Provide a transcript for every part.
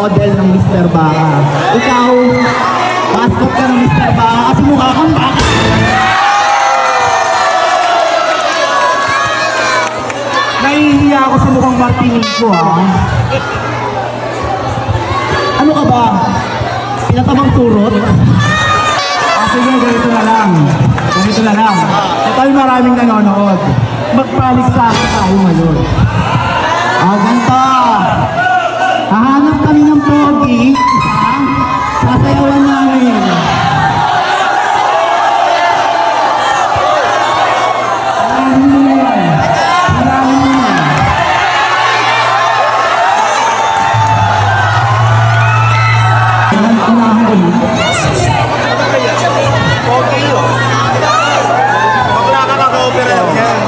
model ng Mr. Baka. Ikaw, mascot ka ng Mr. Baka kasi mukha kang baka. Nahihiya ako sa mukhang martinig ko, ha? Ano ka ba? Pinatabang turot? Sige, ganito na lang. Ganito na lang. Total maraming nanonood. Magpalig sa akin tayo ngayon. Ganito. Hahanap kami ng pogi. Sasayawan namin. Maraming mo na yan. Maraming mo na. Unahan ko na. Bakla ka ka-opera lang yan.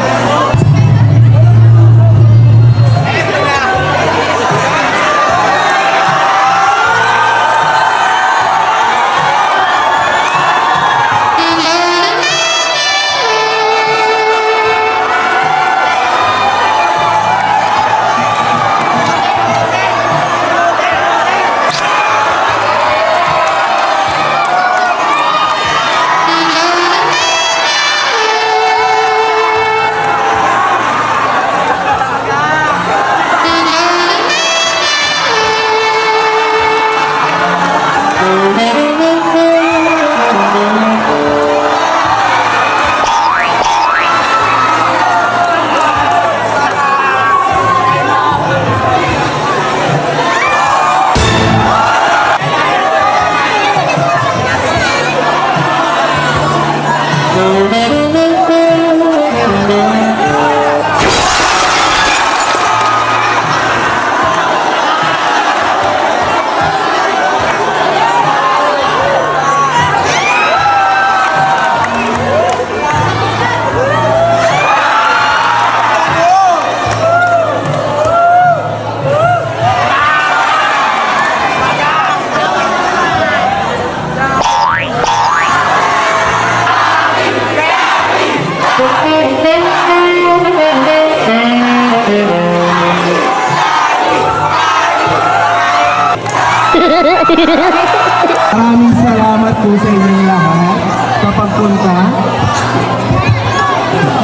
Maraming salamat po sa inyong lahat sa pagpunta.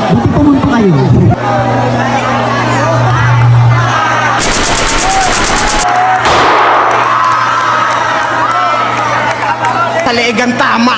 Buti pumunta kayo. Taligan tama.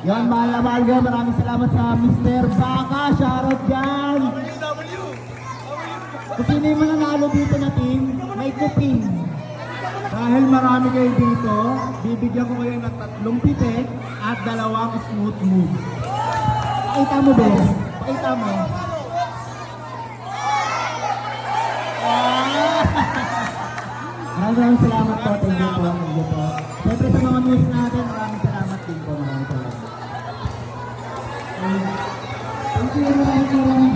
Yan, mahal na mahal ka. Maraming salamat sa Mr. Baka. Shoutout dyan. Kung sino yung mananalo dito na team, may kuping. Dahil marami kayo dito, bibigyan ko kayo ng 3 pitik at 2 smooth moves. Pakita mo, Bes. Pakita mo. Maraming salamat po. Thank you po. Thank you po. Siyempre sa mga news natin, maraming salamat din po. Maraming salamat. Thank you.